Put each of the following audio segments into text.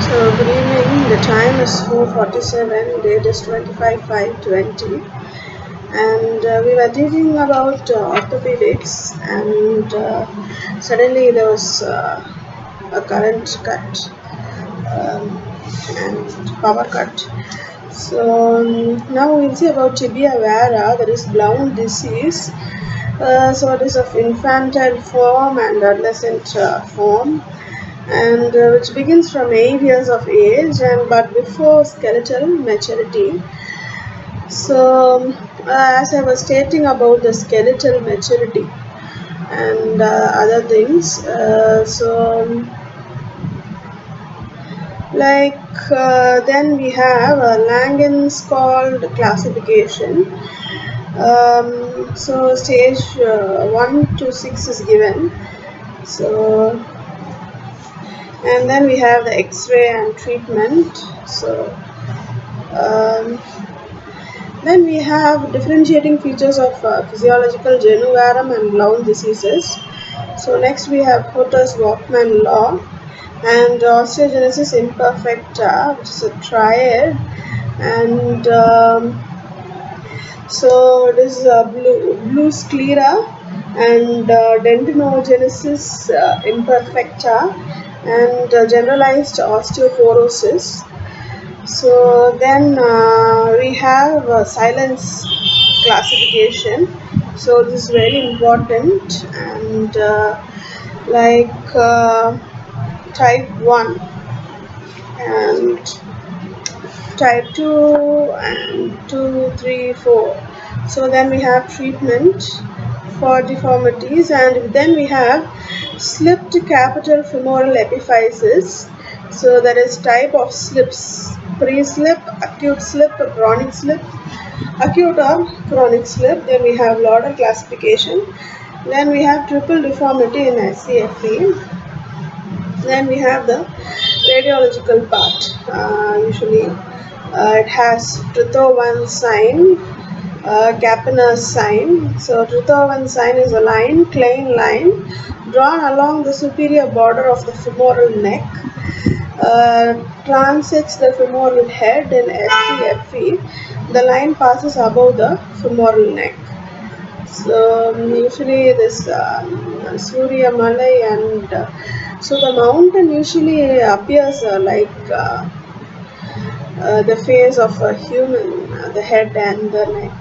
So good evening. The time is 4:47. Date is 25/5/20, and we were thinking about orthopedics, and suddenly there was a current cut um, and power cut. So now we'll see about tibia vera, that is Blount disease. So it is of infantile form and adolescent form, and which begins from 8 years of age and but before skeletal maturity. So as I was stating about the skeletal maturity and other things, then we have Langen's called classification. So stage 1 to 6 is given. So and then we have the X-ray and treatment. So um, then we have differentiating features of physiological genuvarum and Blount diseases. So next we have Porter's-Walkman law and osteogenesis imperfecta, which is a triad, and so it is blue sclera and dentinogenesis imperfecta and generalized osteoporosis. So then we have silence classification. So this is very important, and type 1 and type 2 and 2, 3, 4. So then we have treatment for deformities, and then we have slipped capital femoral epiphysis. So that is type of slips: pre-slip, acute slip, chronic slip, acute or chronic slip. Then we have Lauder classification. Then we have triple deformity in SCFE. Then we have the radiological part. Usually it has Truthovan sign, Capener's sign. So Truthovan sign is a line, plain line, drawn along the superior border of the femoral neck. Transects the femoral head in SCFE. The line passes above the femoral neck. So usually this Surya Malai, and so the mountain usually appears the face of a human, the head and the neck,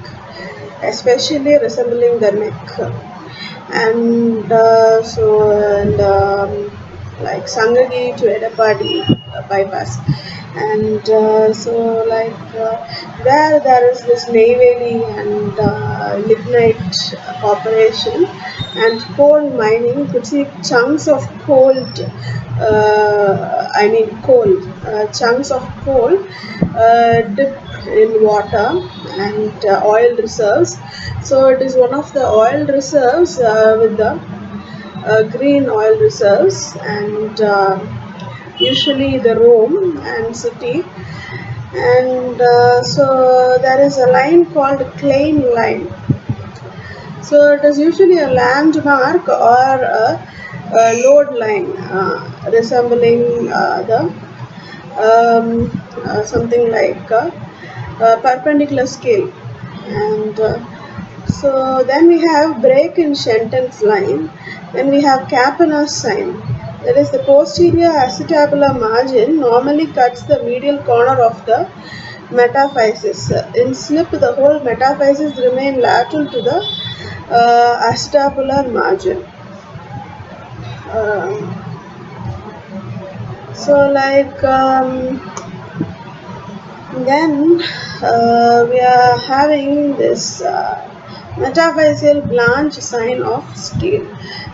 especially resembling the neck, and like Sangagi to Edapadi bypass, and there is this Neyveli and lignite operation and coal mining. You could see chunks of chunks of coal dipped in water and oil reserves. So it is one of the oil reserves with the green oil reserves, and usually the Rome and city. And so there is a line called Klein line. So it is usually a landmark or a load line resembling the something like a perpendicular scale. And so then we have break in Shenton's line. Then we have Capener's sign. That is, the posterior acetabular margin normally cuts the medial corner of the metaphysis. In slip, the whole metaphysis remain lateral to the acetabular margin. Then we are having this metaphyseal blanch sign of steel,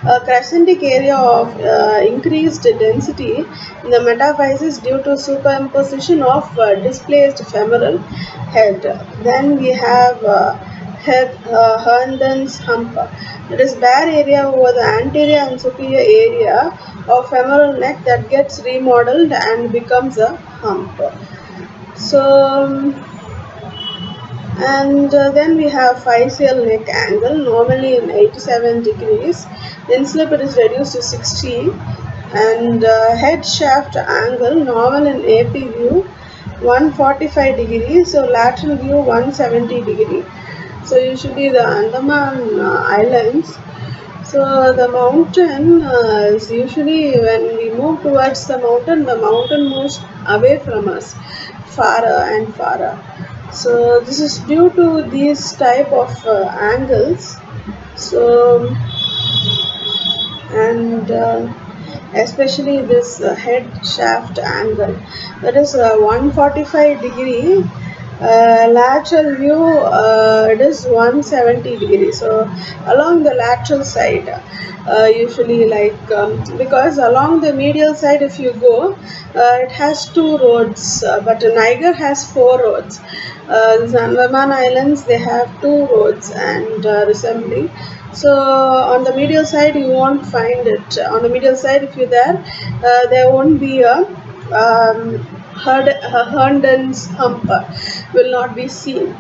a crescentic area of increased density in the metaphysis due to superimposition of displaced femoral head. Then we have Herndon's hump. It is bare area over the anterior and superior area of femoral neck that gets remodeled and becomes a hump. So and then we have physeal neck angle, normally in 87 degrees. In slip it is reduced to 60, and head shaft angle normal in AP view 145 degrees, so lateral view 170 degree. So usually the Andaman Islands, so the mountain is usually when we move towards the mountain moves away from us, farther and farther. So this is due to these type of angles. So and especially this head shaft angle, that is 145 degree, lateral view it is 170 degrees. So along the lateral side, usually like because along the medial side if you go, it has two roads, but Niger has four roads. The Andaman Islands, they have two roads and resembling. So on the medial side you won't find it. On the medial side if you're there won't be a Herndon's hump will not be seen.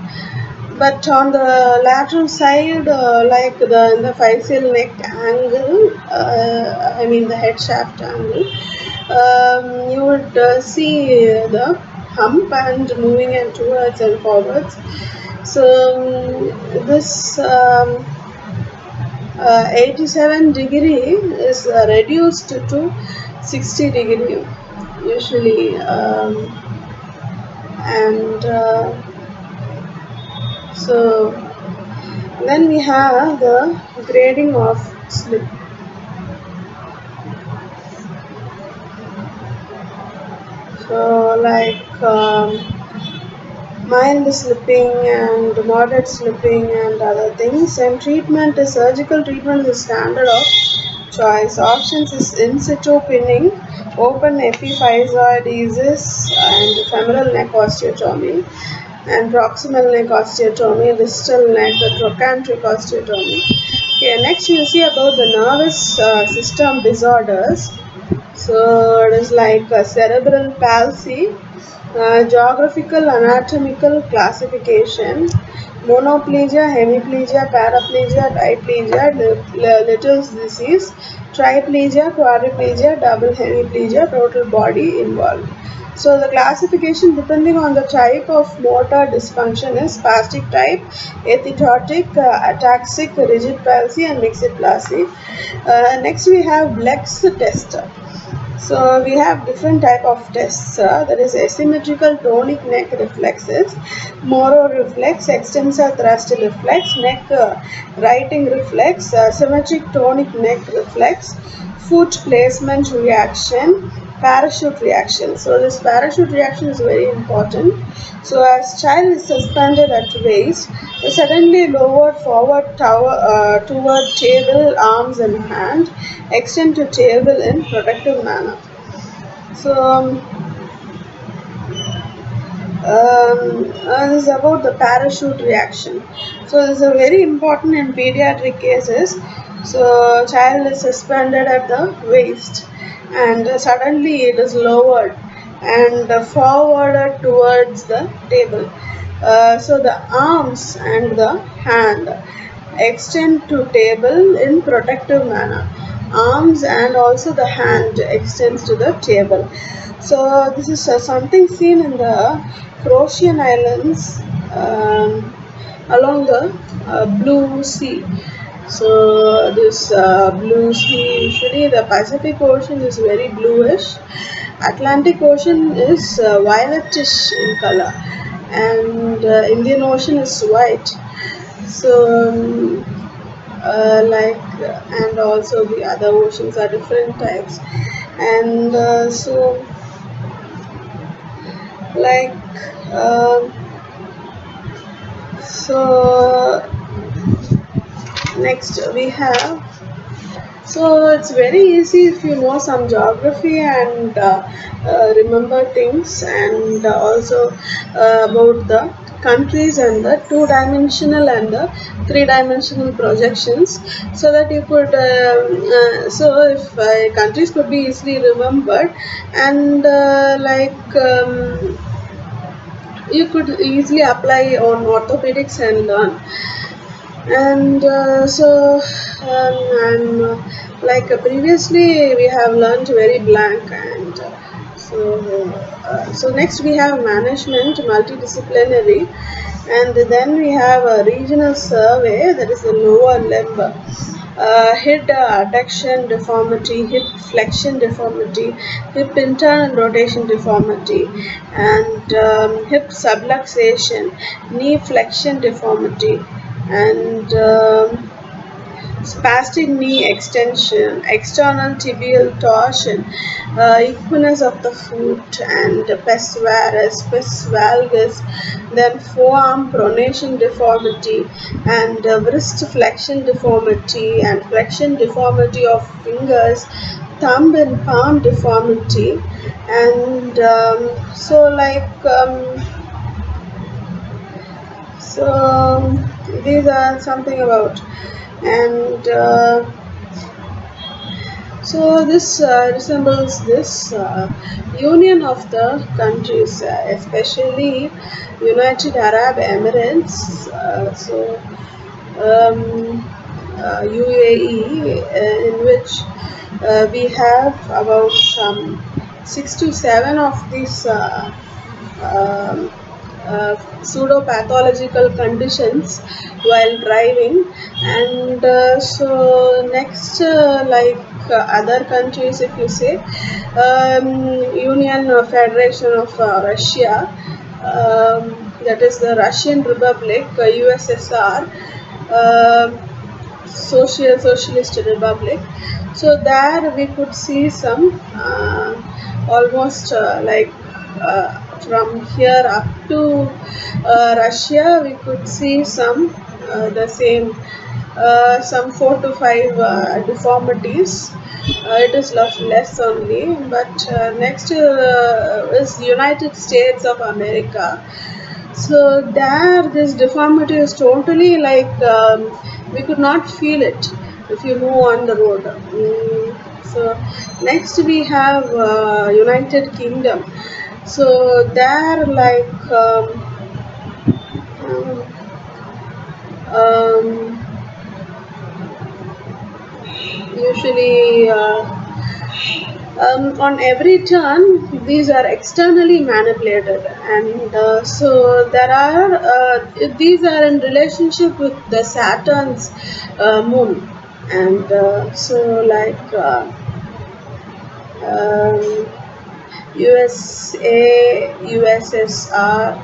But on the lateral side, like the facial neck angle, I mean the head shaft angle, you would see the hump and moving it towards and forwards. So this 87 degree is reduced to 60 degree usually, and so then we have the grading of slip. So like mild slipping and moderate slipping and other things. And treatment is surgical treatment is standard of choice. Options is in situ pinning, open epiphysiodesis, and femoral neck osteotomy, and proximal neck osteotomy, distal neck, the trochanteric osteotomy. Okay, next you see about the nervous system disorders. So it is like cerebral palsy, geographical anatomical classification, monoplegia, hemiplegia, paraplegia, diplegia, Little's disease, triplegia, quadriplegia, double hemiplegia, total body involved. So the classification depending on the type of motor dysfunction is spastic type, epitrotic, ataxic, rigid palsy, and mixed palsy. Next we have Bleck's test. So we have different type of tests. That is asymmetrical tonic neck reflexes, Moro reflex, extensor thrust reflex, neck righting reflex, symmetric tonic neck reflex, foot placement reaction, parachute reaction. So this parachute reaction is very important. So as child is suspended at waist, suddenly lowered forward toward table, arms and hand, extend to table in protective manner. So this is about the parachute reaction. So this is very important in pediatric cases. So child is suspended at the waist and suddenly it is lowered and forwarded towards the table. So the arms and the hand extend to table in protective manner. Arms and also the hand extends to the table. So this is something seen in the Croatian Islands, along the Blue Sea. So this Blue Sea, usually the Pacific Ocean is very bluish, Atlantic Ocean is violetish in color, and Indian Ocean is white. So like and also the other oceans are different types, and so like um so next we have, so it's very easy if you know some geography and remember things, and also about the countries and the two-dimensional and the three-dimensional projections, so that you could so if countries could be easily remembered, and you could easily apply on orthopedics and learn. And I'm like previously we have learned very blank, and so next we have management multidisciplinary, and then we have a regional survey, that is the lower limb, hip adduction deformity, hip flexion deformity, hip internal rotation deformity, and hip subluxation, knee flexion deformity, and spastic knee extension, external tibial torsion, equinus of the foot, and pes varus, pes valgus, then forearm pronation deformity, and wrist flexion deformity, and flexion deformity of fingers, thumb and palm deformity, and these are something about, and so this resembles this union of the countries, especially United Arab Emirates. Um, UAE, in which we have about some 6 to 7 of these um, pseudo-pathological conditions while driving. And so next, other countries, if you say, Union Federation of Russia, that is the Russian Republic, USSR, Socialist Republic. So there we could see some almost from here up to Russia, we could see some the same, some 4 to 5 deformities. It is less only, but next is United States of America. So there, this deformity is totally like, we could not feel it if you move on the road. So next we have United Kingdom. So there, like um, usually on every turn these are externally manipulated, and so there are these are in relationship with the Saturn's moon, and um, USA, USSR,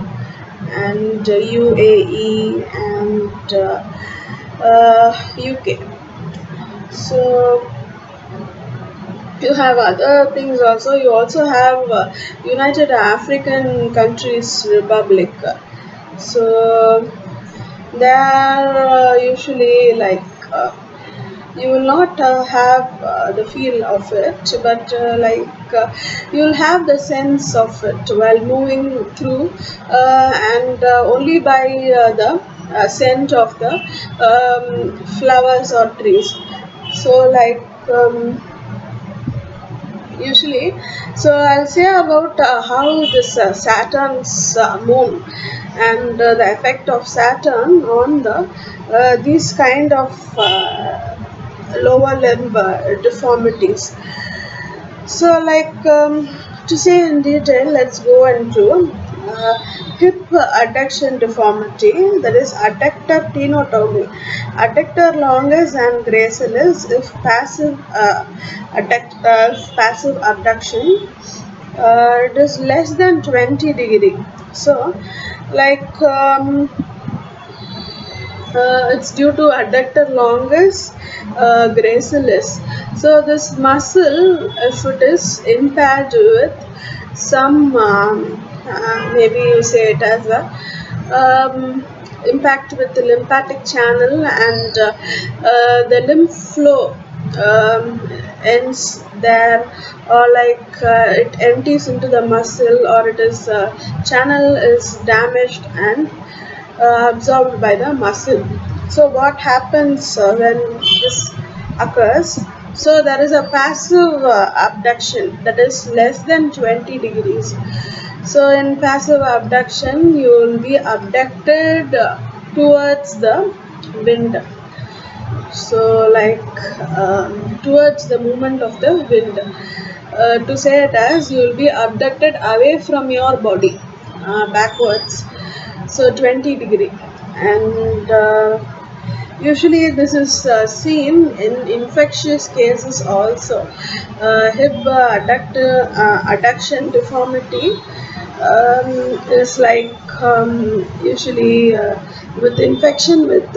and UAE, and UK. So you have other things also. You also have United African Countries Republic. So they are usually like, you will not have the feel of it, but you will have the sense of it while moving through, and only by the scent of the flowers or trees. So usually, so I'll say about how this Saturn's moon, and the effect of Saturn on the these kind of lower limb deformities. So, to say in detail, let's go into uh, hip adduction deformity, that is adductor tenotomy. Adductor longus and gracilis if passive abduction, it is less than 20 degree. So, like it's due to adductor longus gracilis. So this muscle, if it is impaired with some, maybe you say it as a impact with the lymphatic channel, and the lymph flow ends there, or it empties into the muscle, or it is channel is damaged and absorbed by the muscle. So what happens when this occurs? So there is a passive abduction, that is less than 20 degrees. So in passive abduction, you will be abducted towards the wind. So like towards the movement of the wind, to say it as you will be abducted away from your body, backwards, so 20 degree. And usually this is seen in infectious cases also. Hip adduction deformity is like usually with infection with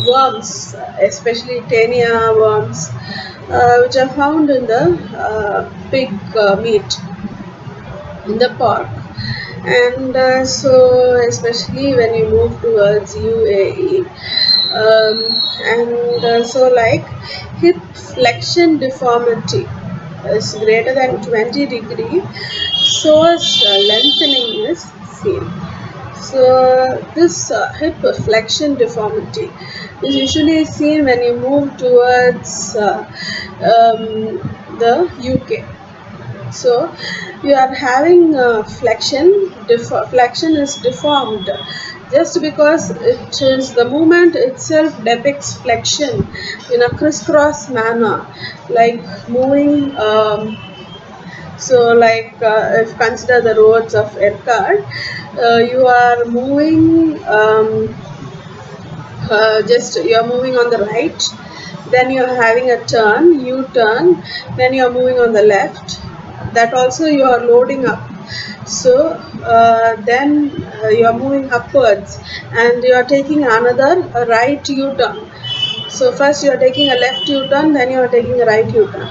worms, especially tania worms, which are found in the pig meat, in the park. And so especially when you move towards UAE, and so like hip flexion deformity is greater than 20 degree, so as lengthening is seen. So this hip flexion deformity is usually seen when you move towards the UK. So you are having flexion is deformed just because it is the movement itself depicts flexion in a crisscross manner, like moving. So like if consider the roads of Erkard, you are moving. Just you are moving on the right, then you are having a turn, u-turn, then you are moving on the left, that also you are loading up. So then you are moving upwards and you are taking another right u-turn. So first you are taking a left u-turn, then you are taking a right u-turn.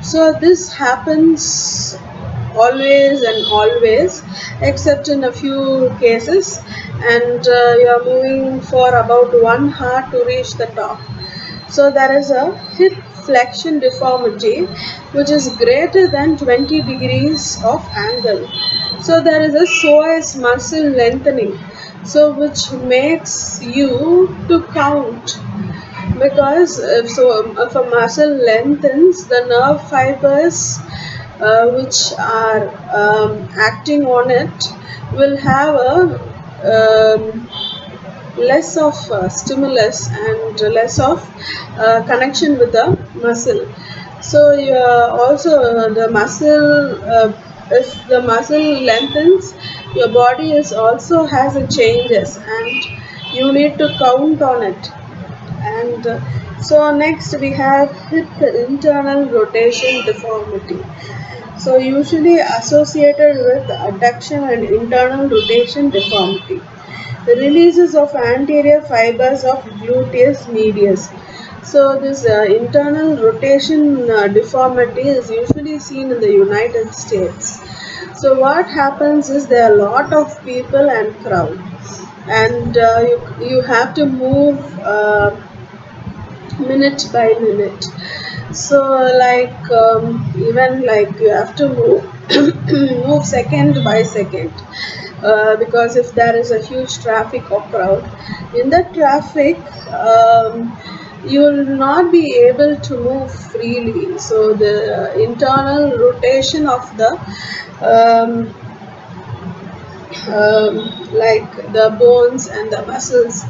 So this happens always and always, except in a few cases, and you are moving for about 1 hour to reach the top. So there is a hip flexion deformity which is greater than 20 degrees of angle. So there is a psoas muscle lengthening, so which makes you to count, because if a muscle lengthens, the nerve fibers which are acting on it will have a less of stimulus and less of connection with the muscle. So you also the muscle, if the muscle lengthens, your body is also has a changes, and you need to count on it. And so next we have hip internal rotation deformity. So usually associated with adduction and internal rotation deformity. The releases of anterior fibers of gluteus medius. So this internal rotation deformity is usually seen in the United States. So what happens is there are a lot of people and crowd, and you have to move minute by minute. So like even like you have to move move second by second, because if there is a huge traffic or crowd in the traffic, you will not be able to move freely. So the internal rotation of the um, like the bones and the muscles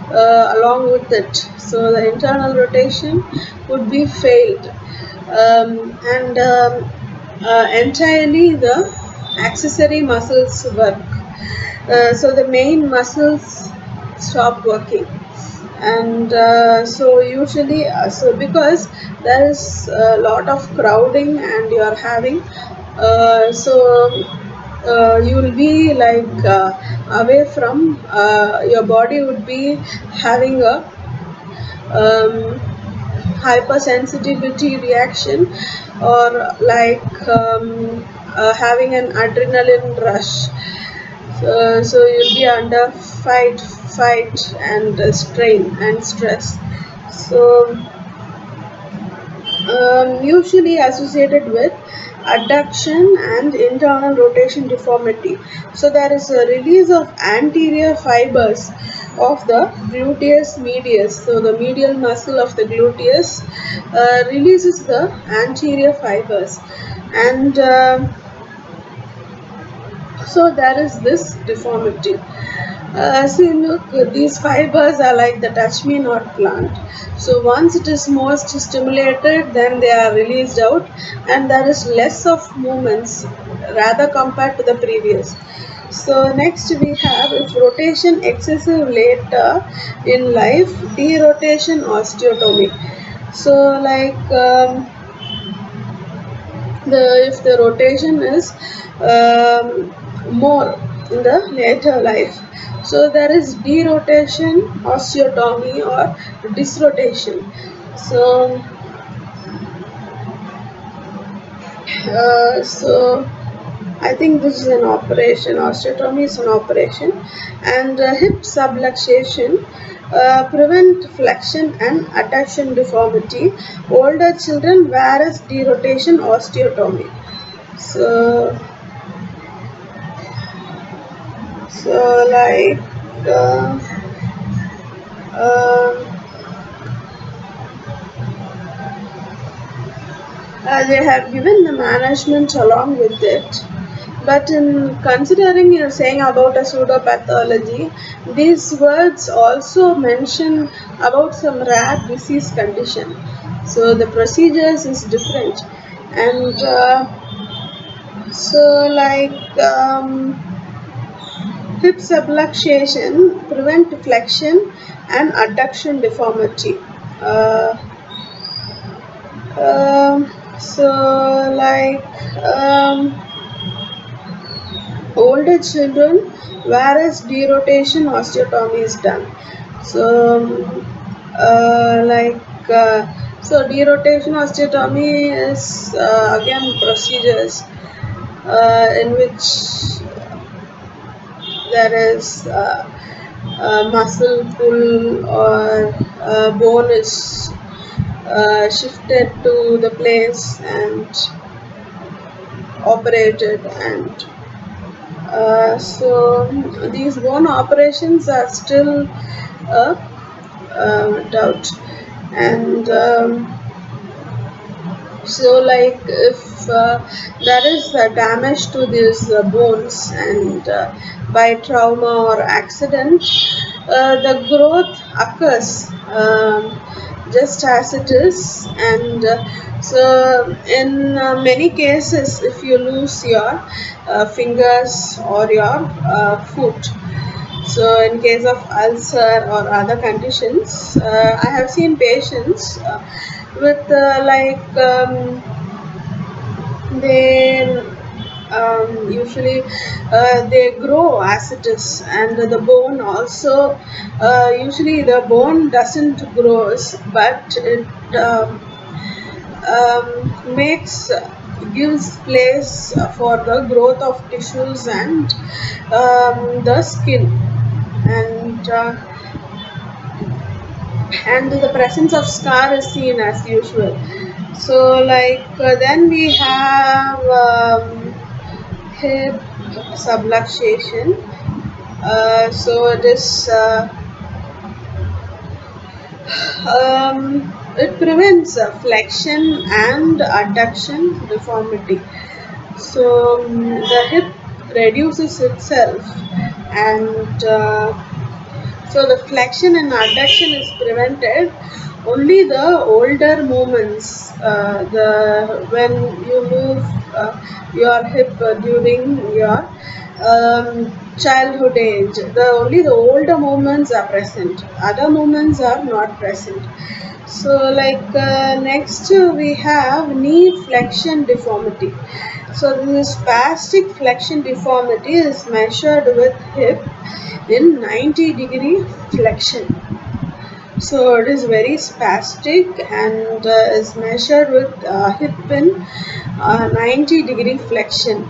along with it. So the internal rotation would be failed, and entirely the accessory muscles work. So the main muscles stop working. And so usually so because there is a lot of crowding and you are having you will be like away from your body would be having a um, hypersensitivity reaction, or like having an adrenaline rush. So you'll be under fight and strain and stress. So usually associated with adduction and internal rotation deformity. So there is a release of anterior fibers of the gluteus medius. So the medial muscle of the gluteus releases the anterior fibers, and so there is this deformity. See, look, these fibers are like the touch me not plant. So once it is most stimulated, then they are released out, and there is less of movements rather compared to the previous. So next we have if rotation excessive later in life, derotation osteotomy. So like the if the rotation is more in the later life, so there is derotation osteotomy or disrotation. So so I think this is an operation. Osteotomy is an operation, and hip subluxation prevent flexion and adduction deformity. Older children, whereas derotation osteotomy. So like uh, uh, they have given the management along with it. But in considering you're saying about a pseudopathology, these words also mention about some rare disease condition. So the procedures is different, and so like hip subluxation prevent flexion and adduction deformity. Uh, so like um, older children, whereas derotation osteotomy is done. So like so derotation osteotomy is again procedures in which there is muscle pull or bone is shifted to the place and operated, and so these bone operations are still a doubt. And so like if there is damage to these bones, and by trauma or accident, the growth occurs just as it is. And so in many cases, if you lose your fingers or your foot, so in case of ulcer or other conditions, I have seen patients with they usually they grow as it is, and the bone also usually the bone doesn't grows, but it makes gives place for the growth of tissues and the skin, and the presence of scar is seen as usual. So like then we have hip subluxation. So it is it prevents flexion and adduction deformity. So the hip reduces itself, and so the flexion and adduction is prevented. Only the older movements, the when you move your hip during your childhood age, the only the older movements are present. Other movements are not present. So like next we have knee flexion deformity. So this spastic flexion deformity is measured with hip in 90-degree flexion. So it is very spastic, and is measured with hip in 90-degree flexion.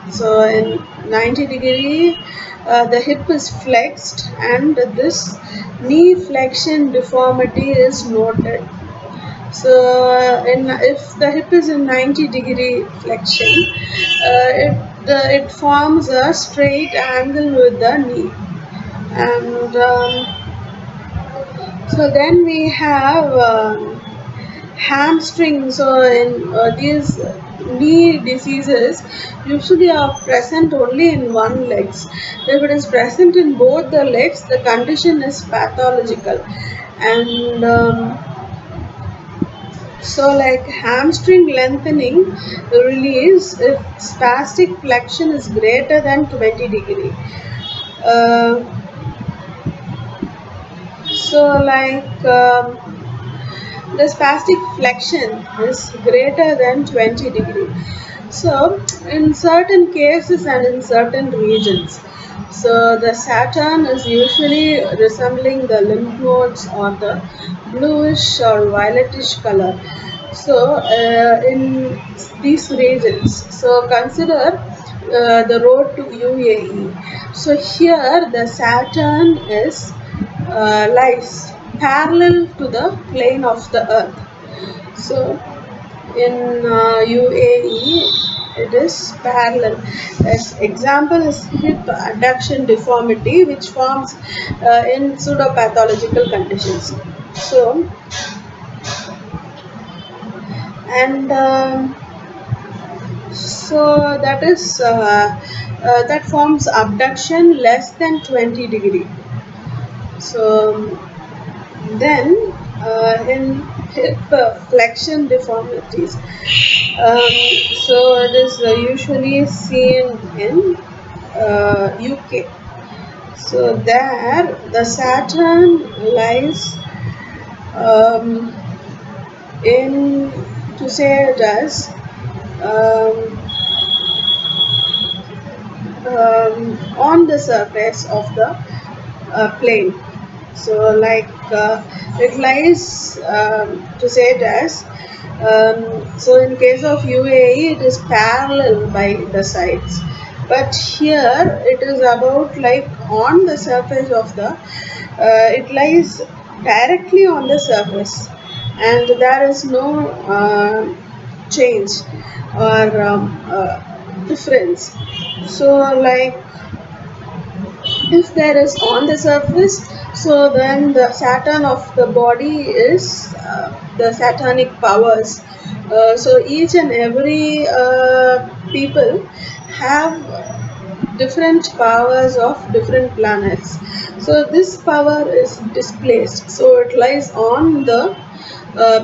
So in 90 degree, the hip is flexed, and this knee flexion deformity is noted. So if the hip is in 90-degree flexion, it forms a straight angle with the knee. And so then we have hamstring. So in these knee diseases usually are present only in one legs. If it is present in both the legs, the condition is pathological. And so, like hamstring lengthening release if spastic flexion is greater than 20 degree. Uh, so, like the spastic flexion is greater than 20 degree. So, in certain cases and in certain regions, so the Saturn is usually resembling the lymph nodes or the bluish or violetish color. So, in these regions, so consider the road to UAE. So here the Saturn is lies parallel to the plane of the Earth. So in UAE, it is parallel. As example is hip adduction deformity, which forms in pseudopathological conditions. So and so that is that forms abduction less than 20 degree. So then in hip flexion deformities, so it is usually seen in UK. So there the Saturn lies um, in, to say it as um, on the surface of the plane. So, like it lies, to say it as, so in case of UAE, it is parallel by the sides, but here it is about like on the surface of the, it lies directly on the surface, and there is no change or difference. So, like if there is on the surface, so then the Saturn of the body is the Saturnic powers. So each and every people have different powers of different planets. So this power is displaced, so it lies on the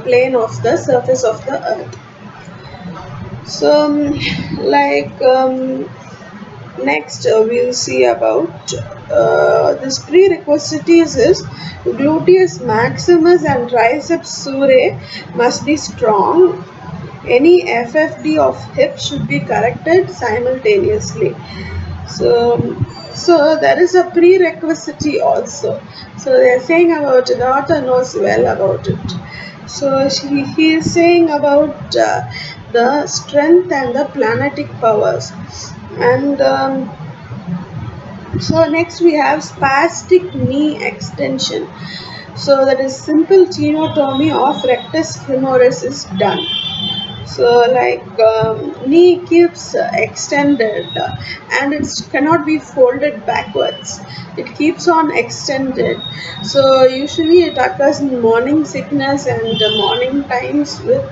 plane of the surface of the Earth. So like next, we'll see about this prerequisites is gluteus maximus and triceps surae must be strong. Any FFD of hip should be corrected simultaneously. So, so there is a prerequisite also. So they are saying about it. The author knows well about it. So he is saying about the strength and the planetic powers, and so next we have spastic knee extension. So that is simple tenotomy of rectus femoris is done. So like knee keeps extended, and it cannot be folded backwards. It keeps on extended. So usually it occurs in morning sickness and morning times with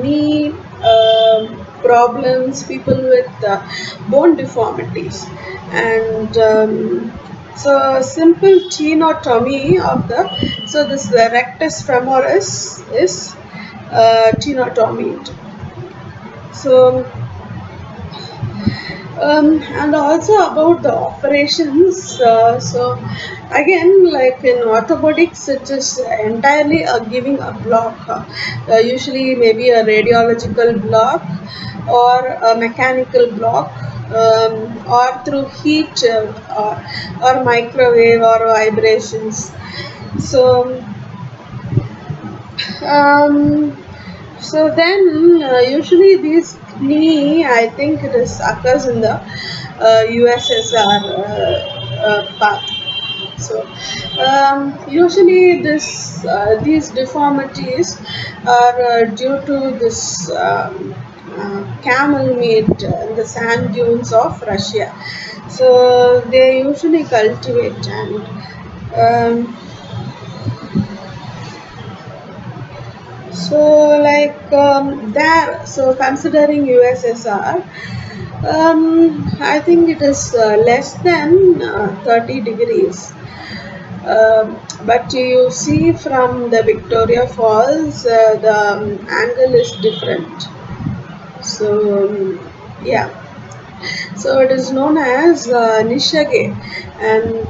knee problems, people with bone deformities, and so simple tenotomy of the, so this rectus femoris is tenotomy. So and also about the operations. So again, like in orthopedics, it is entirely giving a block. Usually, maybe a radiological block or a mechanical block. Or through heat or microwave or vibrations. So um, so then usually these knee, I think it is occurs in the USSR part. So usually this these deformities are due to this camel meat in the sand dunes of Russia. So they usually cultivate, and So there, so considering USSR, I think it is less than 30 degrees. But you see from the Victoria Falls, the angle is different. So yeah, so it is known as Nishage, and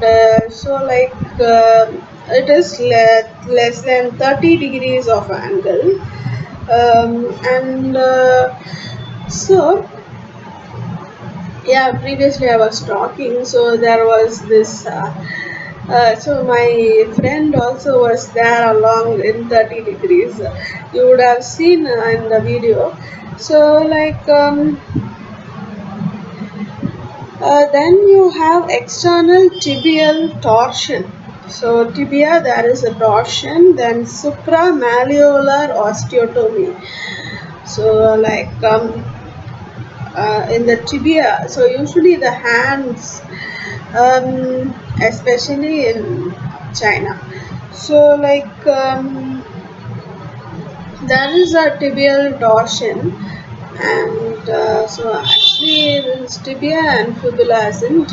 it is less than 30 degrees of angle, and so yeah, previously I was talking, so there was this. So my friend also was there along in 30 degrees. You would have seen in the video. So then you have external tibial torsion. So tibia there is a torsion, then supramalleolar osteotomy. So in the tibia, so usually the hands, especially in China. So there is a tibial torsion, and so actually this tibia and fibula isn't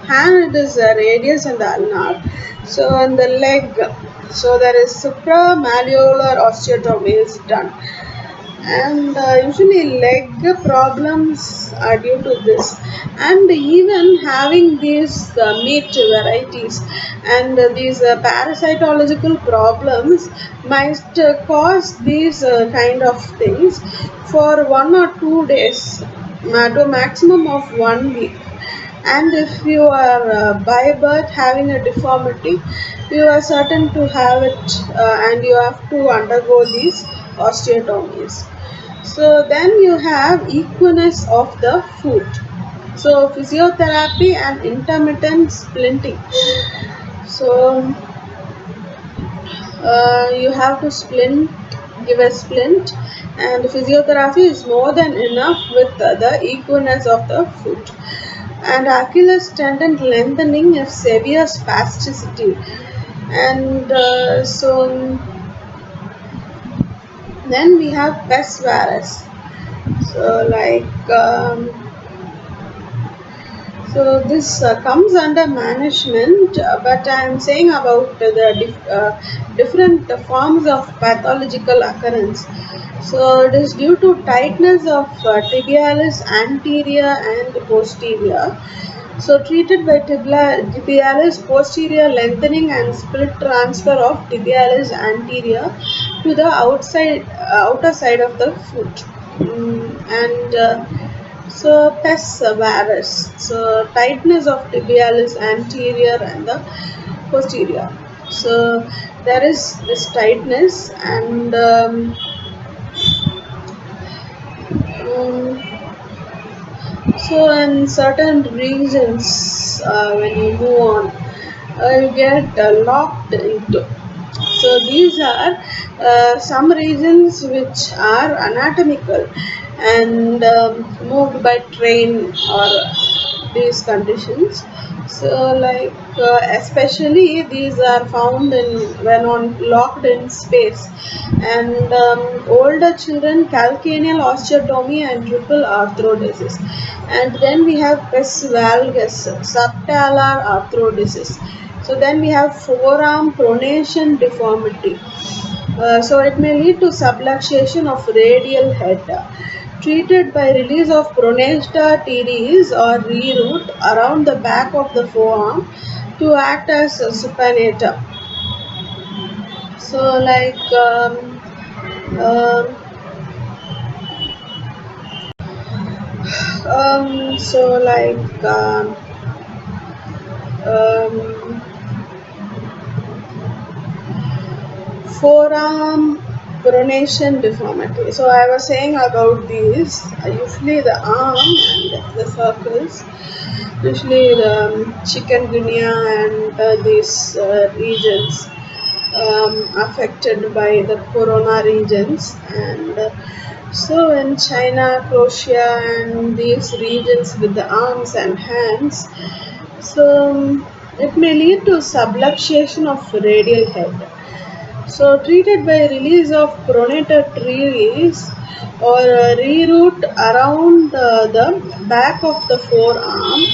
hand, it is the radius and the ulnar. So on the leg, so there is supramalleolar osteotomy is done, and usually leg problems are due to this, and even having these meat varieties and these parasitological problems might cause these kind of things for 1 or 2 days, to a maximum of 1 week. And if you are by birth having a deformity, you are certain to have it, and you have to undergo these osteotomies. So then you have equinus of the foot. So physiotherapy and intermittent splinting. So you have to splint, give a splint, and physiotherapy is more than enough with the equinus of the foot. And Achilles tendon lengthening is severe spasticity, and then we have pes varus. So this comes under management, but I am saying about the different forms of pathological occurrence. So it is due to tightness of tibialis anterior and posterior. So treated by tibialis posterior lengthening and split transfer of tibialis anterior to the outer side of the foot. And so pes varus. So tightness of tibialis anterior and the posterior. So there is this tightness, and um, so in certain regions, when you move on, you get locked into. So these are some regions which are anatomical and moved by train or these conditions. So especially these are found in when on locked in space, and older children calcaneal osteotomy and triple arthrodesis, and then we have pes valgus subtalar arthrodesis. So then we have forearm pronation deformity. So it may lead to subluxation of radial head, treated by release of pronata teres or reroot around the back of the forearm to act as a supinator. So um, so um, forearm pronation deformity. So I was saying about these, usually the arm and the circles, usually the chikungunya and these regions affected by the corona regions, and so in China, Croatia, and these regions with the arms and hands, so it may lead to subluxation of radial head. So treated by release of pronator trees or reroute around the back of the forearm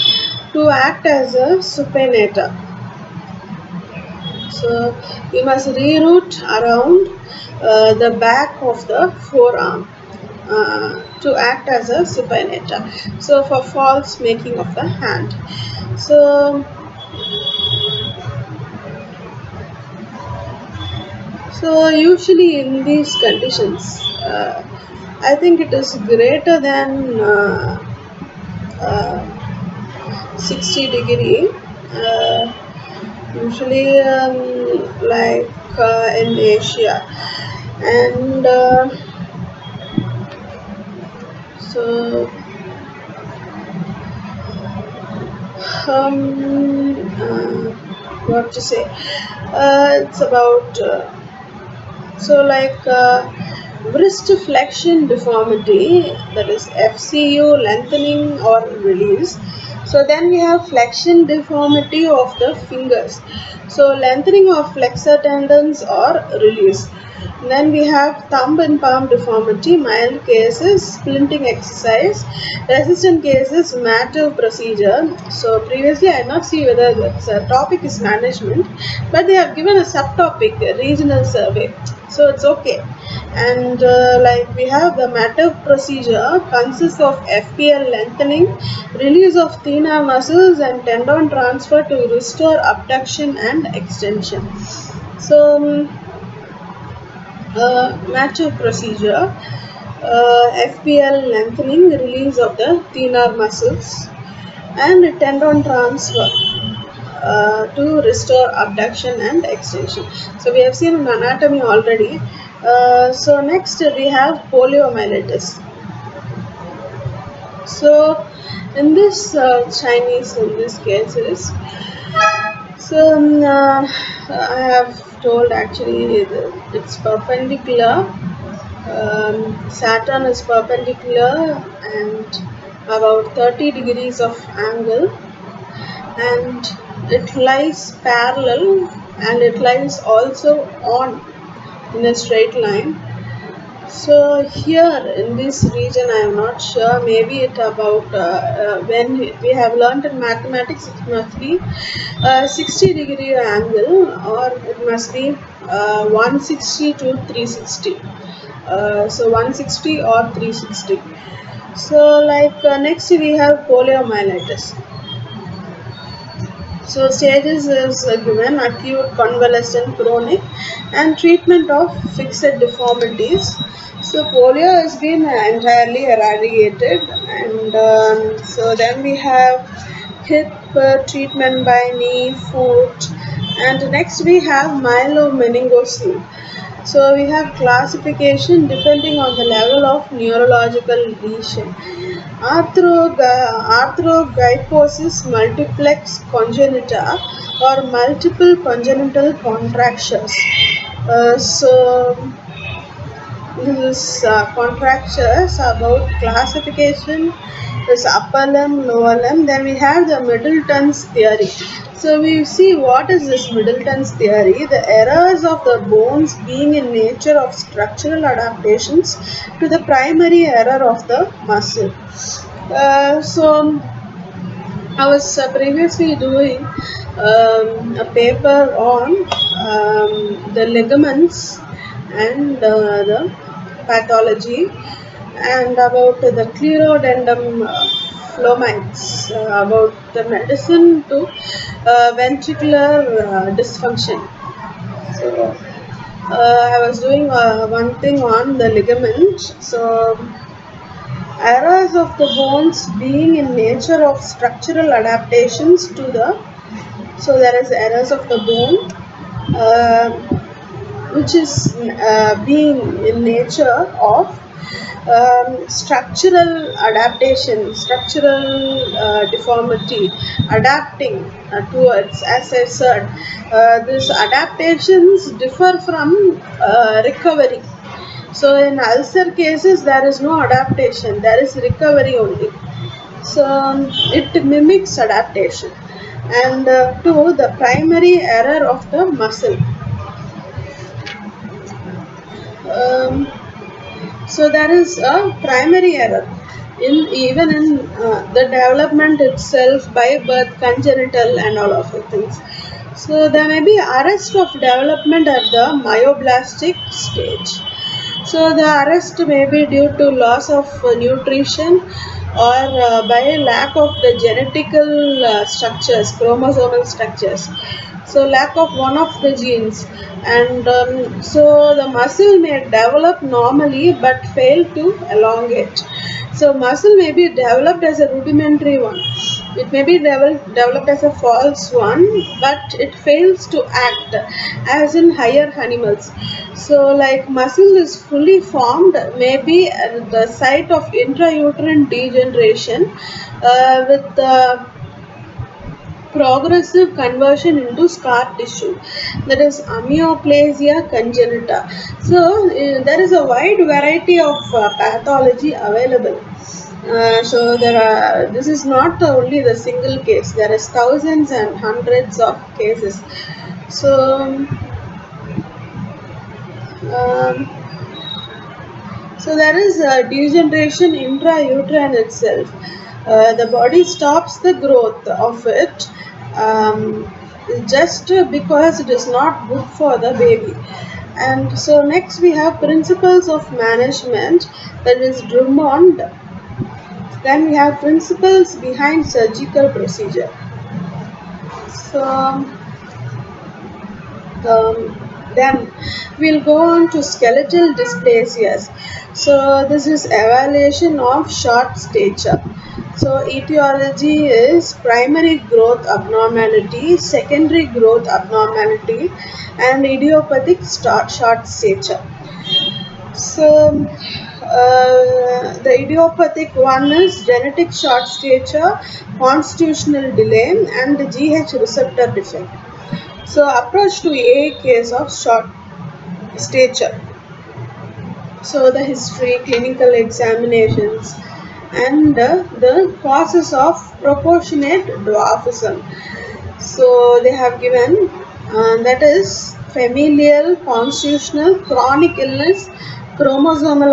to act as a supinator. So you must reroute around the back of the forearm to act as a supinator. So for false making of the hand. So usually in these conditions, I think it is greater than 60 degree. Uh, Usually, like in Asia, and so what to say? It's about wrist flexion deformity, that is FCU, lengthening or release. So then we have flexion deformity of the fingers, so lengthening of flexor tendons or release. Then we have thumb and palm deformity, mild cases, splinting exercise, resistant cases, Matthew procedure. So previously I did not see whether the topic is management, but they have given a subtopic, regional survey. So it's okay. And like we have the Matthew procedure consists of FPL lengthening, release of thenar muscles and tendon transfer to restore abduction and extension. So Matthew procedure, FPL lengthening, release of the thenar muscles, and tendon transfer to restore abduction and extension. So we have seen anatomy already. So next we have poliomyelitis. So in this Chinese, in this case is, so I have told actually it's perpendicular. Saturn is perpendicular and about 30 degrees of angle, and it lies parallel, and it lies also on in a straight line. So here in this region I am not sure, maybe it about when we have learnt in mathematics, it must be 60-degree angle, or it must be 160 to 360. So 160 or 360. So next we have poliomyelitis. So stages is given: acute, convalescent, chronic, and treatment of fixed deformities. So polio has been entirely eradicated, and so then we have hip treatment by knee, foot, and next we have myelomeningocele. So we have classification depending on the level of neurological lesion. Arthrogryposis multiplex congenita or multiple congenital contractures. So this is contractures about classification is upper limb, lower limb. Then we have the Middleton's theory. So we see what is this Middleton's theory: the errors of the bones being in nature of structural adaptations to the primary error of the muscle. So I was previously doing a paper on the ligaments and the pathology, and about the clerodendum phlomites, about the medicine to ventricular dysfunction. So I was doing one thing on the ligament. So errors of the bones being in nature of structural adaptations to the, so there is errors of the bone uh, which is being in nature of structural adaptation, structural deformity, adapting towards, as I said, these adaptations differ from recovery. So in ulcer cases, there is no adaptation, there is recovery only. So it mimics adaptation. And to the primary error of the muscle. Um, so there is a primary error in even in the development itself by birth, congenital, and all of the things. So there may be arrest of development at the myoblastic stage. So the arrest may be due to loss of nutrition or by lack of the genetical structures, chromosomal structures. So lack of one of the genes, and so the muscle may develop normally but fail to elongate. So muscle may be developed as a rudimentary one. It may be developed as a false one, but it fails to act as in higher animals. So, like muscle is fully formed, maybe at the site of intrauterine degeneration with progressive conversion into scar tissue, that is amyoplasia congenita. So there is a wide variety of pathology available. So there are, this is not only the single case, there is thousands and hundreds of cases. So um, so there is a degeneration intrauterine itself. The body stops the growth of it just because it is not good for the baby. And so next we have principles of management, that is Drummond. Then we have principles behind surgical procedure. So then we'll go on to skeletal dysplasias. So this is evaluation of short stature. So etiology is primary growth abnormality, secondary growth abnormality, and idiopathic short stature. So the idiopathic one is genetic short stature, constitutional delay, and the GH receptor defect. So approach to a case of short stature. So the history, clinical examinations, and the causes of proportionate dwarfism. So they have given that is familial, constitutional, chronic illness, chromosomal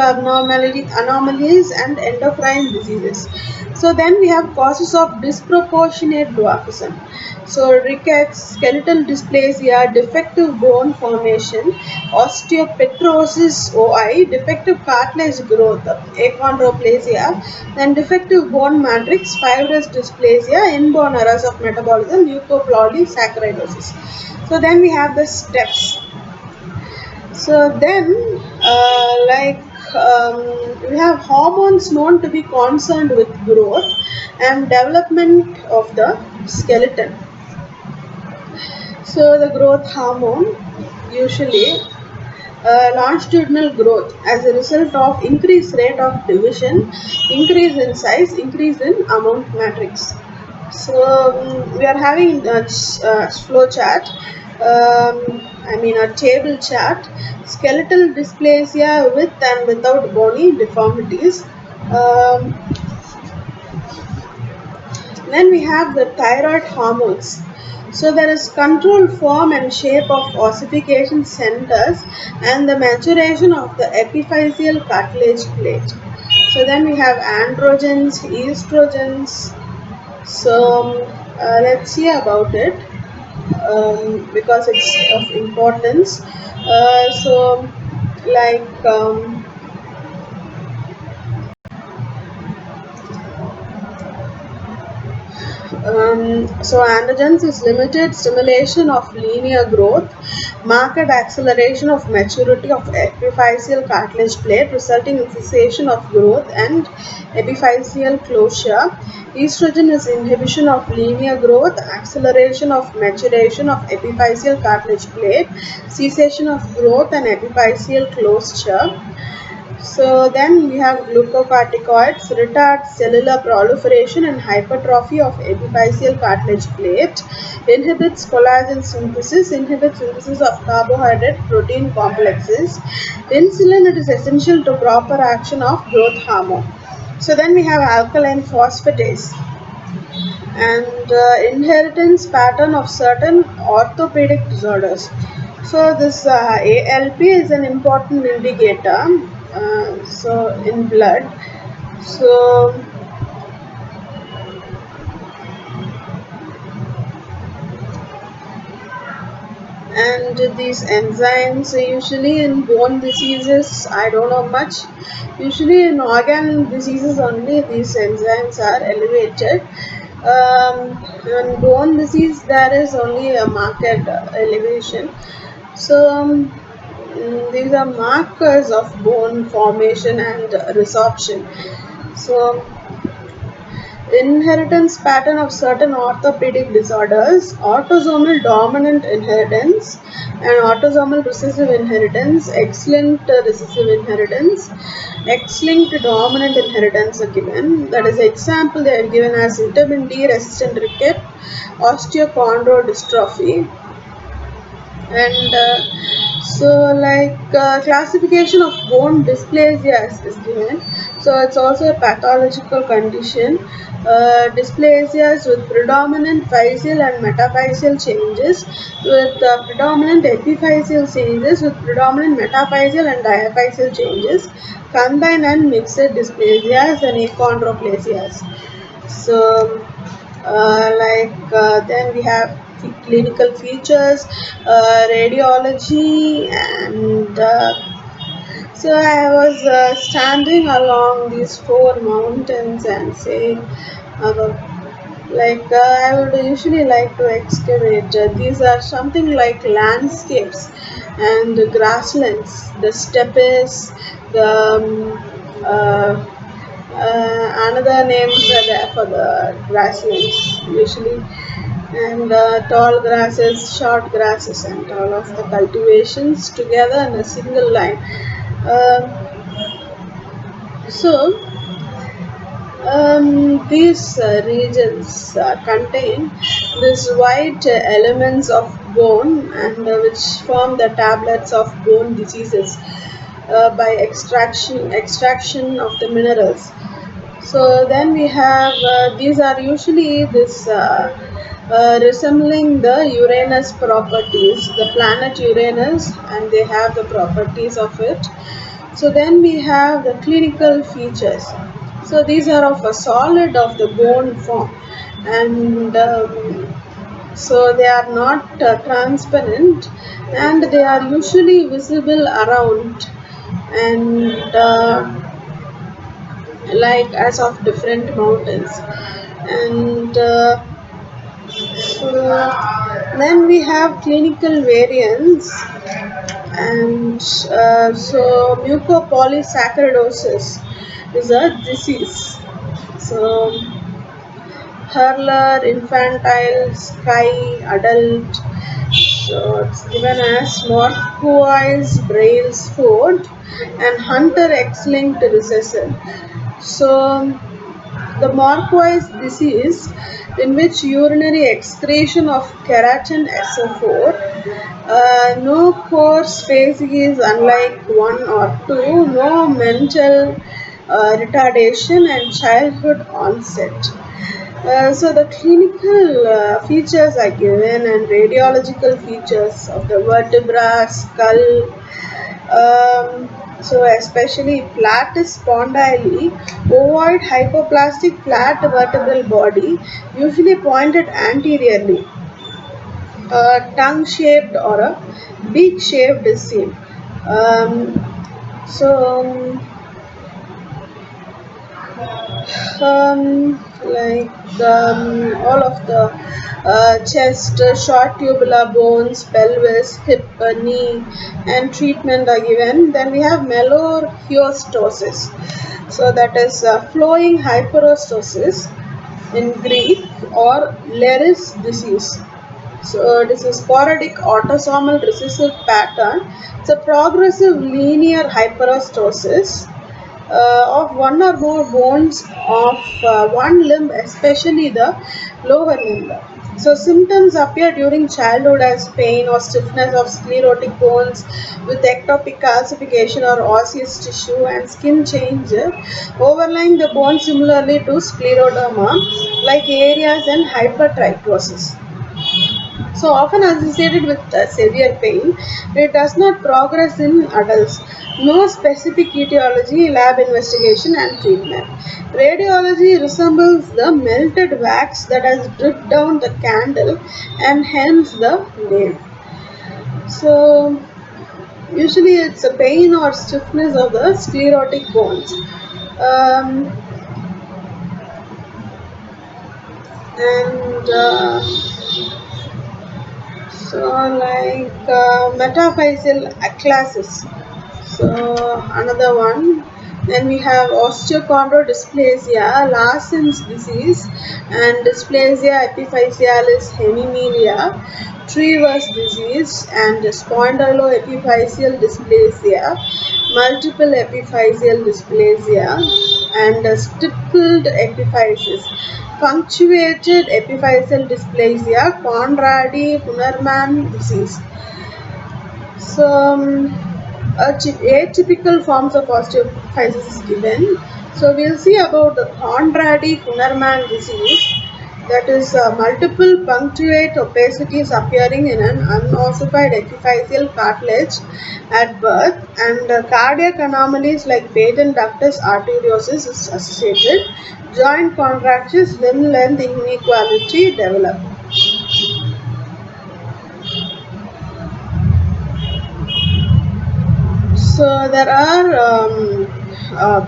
anomalies, and endocrine diseases. So then we have causes of disproportionate dwarfism. So rickets, skeletal dysplasia, defective bone formation, osteopetrosis OI, defective cartilage growth, achondroplasia, then defective bone matrix, fibrous dysplasia, inborn errors of metabolism, leukoplodysaccharidosis. So then we have the steps. So then, we have hormones known to be concerned with growth and development of the skeleton. So the growth hormone usually longitudinal growth as a result of increased rate of division, increase in size, increase in amount matrix. So we are having a flow chart. A table chart. Skeletal dysplasia with and without bony deformities. Um, then we have the thyroid hormones. So there is control form and shape of ossification centers and the maturation of the epiphyseal cartilage plate. So then we have androgens, estrogens. So let's see about it because it's of importance. So like so androgens is limited stimulation of linear growth, marked acceleration of maturity of epiphyseal cartilage plate resulting in cessation of growth and epiphyseal closure. Estrogen is inhibition of linear growth, acceleration of maturation of epiphyseal cartilage plate, cessation of growth and epiphyseal closure. So then we have glucocorticoids, retard cellular proliferation and hypertrophy of epiphyseal cartilage plate, inhibits collagen synthesis, inhibits synthesis of carbohydrate protein complexes. Insulin, it is essential to proper action of growth hormone. So then we have alkaline phosphatase and inheritance pattern of certain orthopedic disorders. So this ALP is an important indicator. So in blood, so and these enzymes usually in bone diseases, I don't know much. Usually in organ diseases only these enzymes are elevated. In bone disease there is only a marked elevation. So these are markers of bone formation and resorption. So inheritance pattern of certain orthopedic disorders, autosomal dominant inheritance and autosomal recessive inheritance, X-linked recessive inheritance, X-linked dominant inheritance are given. That is example they are given as vitamin D resistant ricket, osteochondrodystrophy, and classification of bone dysplasia is given. So it's also a pathological condition. Dysplasias with predominant physeal and metaphyseal changes, with predominant epiphyseal changes, with predominant metaphyseal and diaphyseal changes, combined and mixed dysplasias and achondroplasias. So then we have the clinical features, radiology, and so I was standing along these four mountains and saying about, I would usually like to excavate. These are something like landscapes and grasslands, the steppes, the another names are there for the grasslands usually, and tall grasses, short grasses, and all of the cultivations together in a single line. These regions contain these white elements of bone and which form the tablets of bone diseases by extraction of the minerals. So then we have these are usually this resembling the Uranus properties, the planet Uranus, and they have the properties of it. So then we have the clinical features. So these are of a solid of the bone form, and so they are not transparent, and they are usually visible around, and as of different mountains, and so then we have clinical variants, and so mucopolysaccharidosis is a disease. So Hurler, infantile, sky, adult. So it's given as Morquois, Brailsford, and Hunter X-linked recessive. So the Marquise disease, in which urinary excretion of keratin SO4, no coarse facies unlike 1 or 2, no mental retardation, and childhood onset. So the clinical features are given, and radiological features of the vertebra, skull, so especially platus spondyli, ovoid hypoplastic flat vertebral body, usually pointed anteriorly. A tongue-shaped or a beak-shaped is seen. Um, so all of the chest, short tubular bones, pelvis, hip, knee, and treatment are given. Then we have melorhiostosis. So that is flowing hyperostosis in Greek, or Leris disease. So this is sporadic autosomal recessive pattern. It's a progressive linear hyperostosis of one or more bones of one limb, especially the lower limb. So symptoms appear during childhood as pain or stiffness of sclerotic bones with ectopic calcification or osseous tissue and skin change overlying the bone similarly to scleroderma, like areas and hypertrichosis. so often associated with severe pain. It does not progress in adults. No specific etiology, lab investigation, and treatment. Radiology resembles the melted wax that has dripped down the candle, and hence the name. So, usually it's a pain or stiffness of the sclerotic bones. Um, and so, like metaphyseal classes. So another one. Then we have osteochondrodysplasia, Larsen's disease, and dysplasia epiphysealis hemimelia, Trevor's disease, and spondyloepiphyseal dysplasia, multiple epiphyseal dysplasia, and stippled epiphysis, punctuated epiphyseal dysplasia, Conradi Hunnerman disease. So, atypical forms of osteophysis is given. So, we'll see about the Conradi Hunnerman disease, that is multiple punctuate opacities appearing in an unossified epiphyseal cartilage at birth, and cardiac anomalies like patent ductus arteriosus is associated. Joint contractions, limb length inequality develop. So there are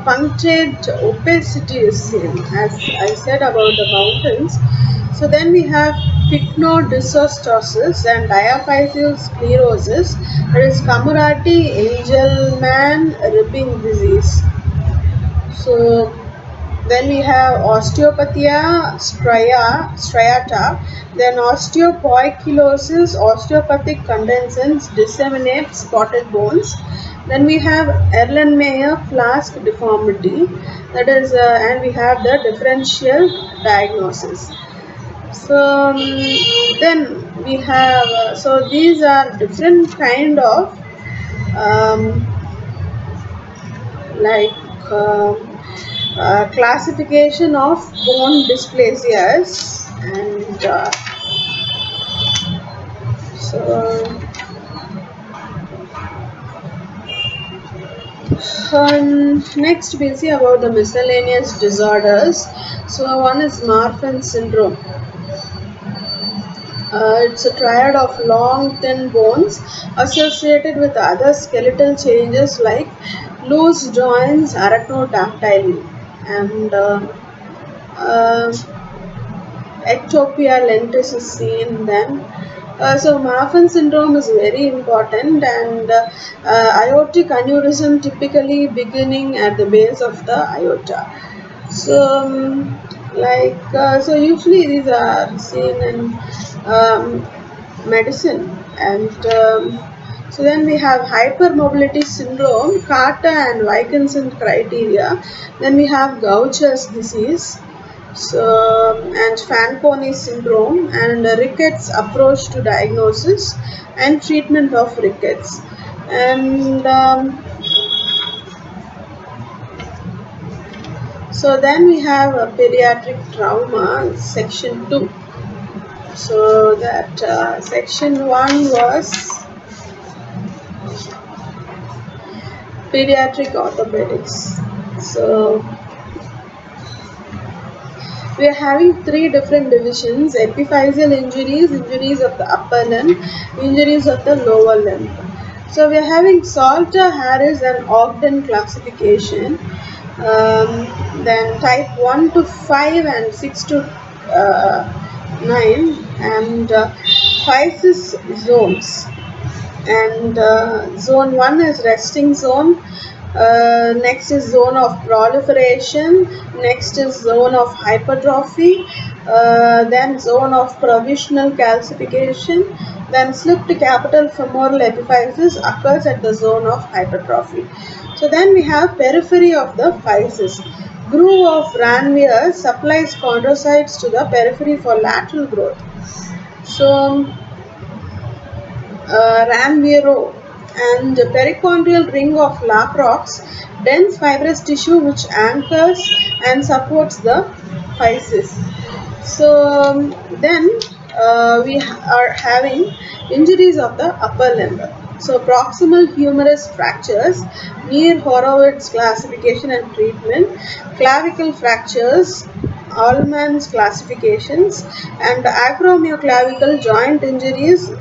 punctured opacities, as I said about the mountains. So then we have pycnodysostosis and diaphyseal sclerosis. There is Camurati Angelman ribbing disease. So then we have osteopathia striata, then osteopoikilosis, osteopathic condensance, disseminate spotted bones. Then we have Erlenmeyer flask deformity, that is, and we have the differential diagnosis. So then we have, so these are different kind of um, like classification of bone dysplasias, and so next we'll see about the miscellaneous disorders. So one is Marfan syndrome. It's a triad of long thin bones associated with other skeletal changes like loose joints, arachnodactyly, and uh, ectopia lentis is seen then. So Marfan syndrome is very important, and aortic aneurysm typically beginning at the base of the aorta. So so usually these are seen in medicine, and so then we have hypermobility syndrome, Carter and Wilkinson criteria. Then we have Gaucher's disease, so and Fanconi syndrome, and rickets approach to diagnosis and treatment of rickets. And so then we have a pediatric trauma, section 2. So that section 1 was pediatric orthopedics. So we are having 3 different divisions: epiphyseal injuries, injuries of the upper limb, injuries of the lower limb. So we are having Salter, Harris, and Ogden classification. Then type 1 to 5 and 6 to 9, and 5 is zones. And zone 1 is resting zone, next is zone of proliferation, next is zone of hypertrophy, then zone of provisional calcification, then slipped capital femoral epiphysis occurs at the zone of hypertrophy. So then we have periphery of the physis. Groove of Ranvier supplies chondrocytes to the periphery for lateral growth. So Ranvier and the perichondrial ring of Laprox, dense fibrous tissue which anchors and supports the physis. So then are having injuries of the upper limb. So proximal humerus fractures, near Horowitz classification and treatment, clavicle fractures, Allman's classifications, and acromioclavicle joint injuries,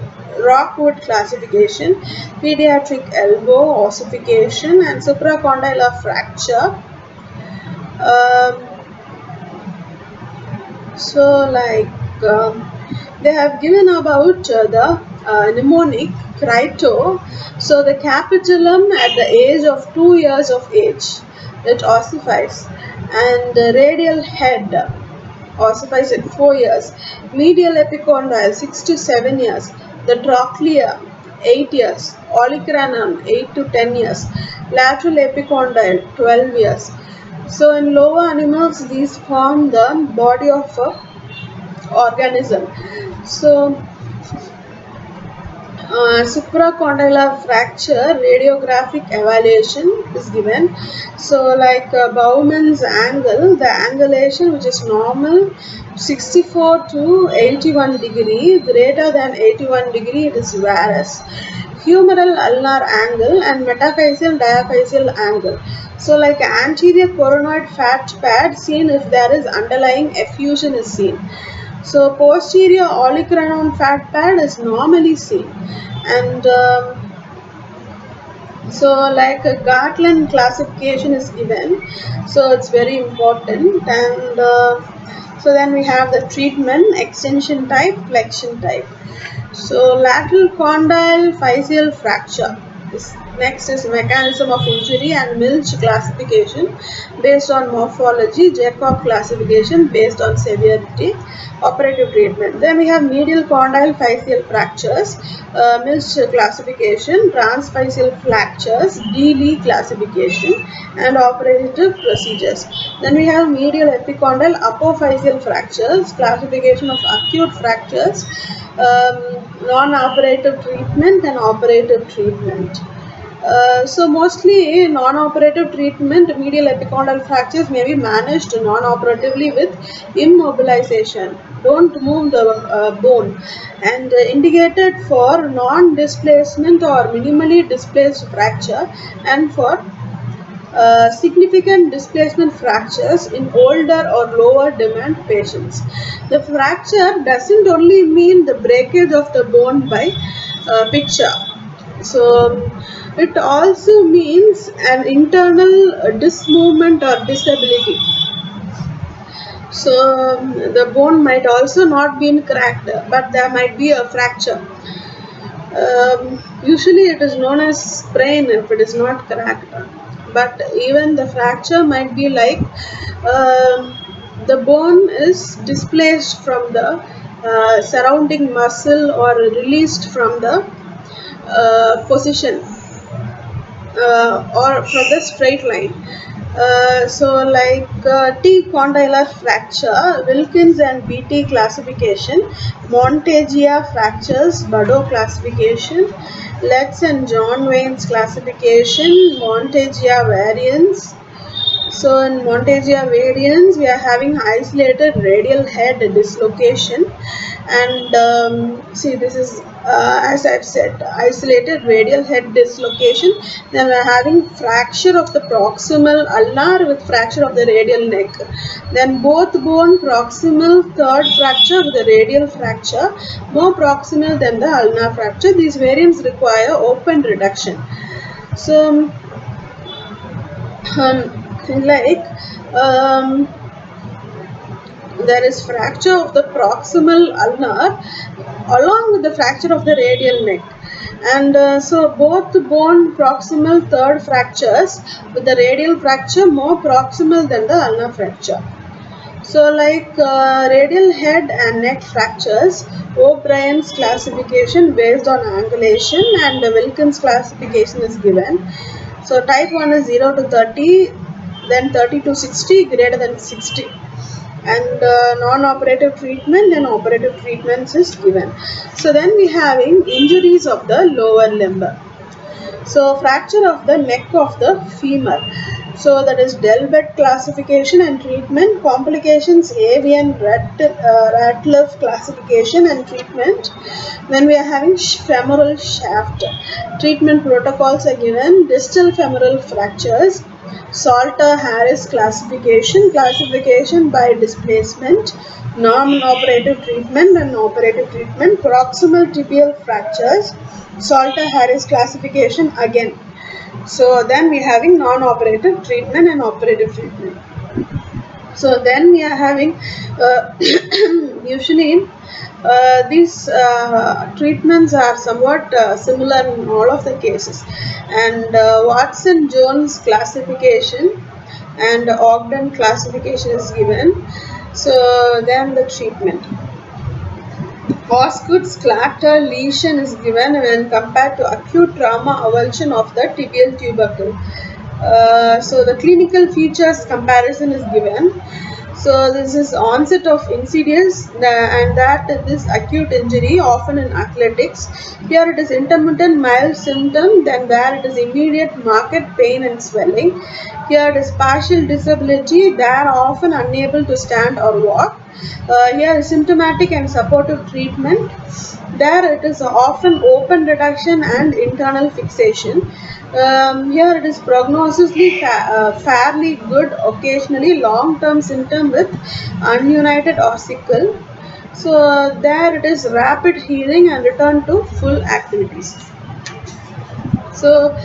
Rockwood classification, pediatric elbow ossification, and supracondylar fracture. Um, so they have given about the mnemonic crito. So the capitulum at the age of 2 years of age, it ossifies, and the radial head ossifies at 4 years, medial epicondyle 6 to 7 years, the trochlea 8 years, olecranon 8 to 10 years, lateral epicondyle 12 years. So in lower animals, these form the body of a organism. So supracondylar fracture radiographic evaluation is given. So like Bowman's angle, the angulation which is normal 64 to 81 degree, greater than 81 degree, it is varus. Humeral ulnar angle and metaphyseal diaphyseal angle. So like anterior coronoid fat pad seen if there is underlying effusion is seen. So posterior olecranon fat pad is normally seen, and so like a Gartland classification is given. So it's very important, and so then we have the treatment: extension type, flexion type. So lateral condyle physeal fracture. Next is mechanism of injury and Milch classification based on morphology, Jacob classification based on severity, operative treatment. Then we have medial condyle physeal fractures, Milch classification, transphyseal fractures, D-Lee classification, and operative procedures. Then we have medial epicondyle apophyseal fractures, classification of acute fractures, non-operative treatment and operative treatment. So mostly non-operative treatment, medial epicondyle fractures may be managed non-operatively with immobilization. Don't move the bone, and indicated for non-displacement or minimally displaced fracture, and for significant displacement fractures in older or lower demand patients. The fracture doesn't only mean the breakage of the bone by picture. So it also means an internal dismovement or disability. So the bone might also not be cracked, but there might be a fracture. Usually it is known as sprain if it is not cracked, but even the fracture might be like the bone is displaced from the surrounding muscle or released from the position or from the straight line. So like T condylar fracture, Wilkins and BT classification, Monteggia fractures, Bado classification, Letts and John Wayne's classification, Monteggia variants. So in Monteggia variants, we are having isolated radial head dislocation, and see, this is as I've said, isolated radial head dislocation. Then we are having fracture of the proximal ulnar with fracture of the radial neck. Then both bone proximal third fracture with the radial fracture, more proximal than the ulnar fracture. These variants require open reduction. So like there is fracture of the proximal ulnar along with the fracture of the radial neck, and so both bone proximal third fractures with the radial fracture more proximal than the ulnar fracture. So like radial head and neck fractures, O'Brien's classification based on angulation and the Wilkins classification is given. So type 1 is 0 to 30, then 30 to 60, greater than 60. And non-operative treatment and operative treatments is given. So then we having injuries of the lower limb. So fracture of the neck of the femur. So that is Delbert classification and treatment, complications, avian Ratliff classification and treatment. Then we are having femoral shaft. Treatment protocols are given, distal femoral fractures, Salter-Harris classification, classification by displacement, non-operative treatment and operative treatment, proximal tibial fractures, Salter-Harris classification again. So then we are having non-operative treatment and operative treatment. So then we are having usually these treatments are somewhat similar in all of the cases, and Watson-Jones classification and Ogden classification is given. So then the treatment. Osgood's clatter lesion is given when compared to acute trauma avulsion of the tibial tubercle. So the clinical features comparison is given. So this is onset of insidious and that this acute injury often in athletics. Here it is intermittent mild symptom, then where it is immediate marked pain and swelling. Here it is partial disability, they are often unable to stand or walk. Here is symptomatic and supportive treatment. There it is often open reduction and internal fixation. Here it is prognosisly fairly good, occasionally long-term symptom with ununited or sickle. So there it is rapid healing and return to full activities. So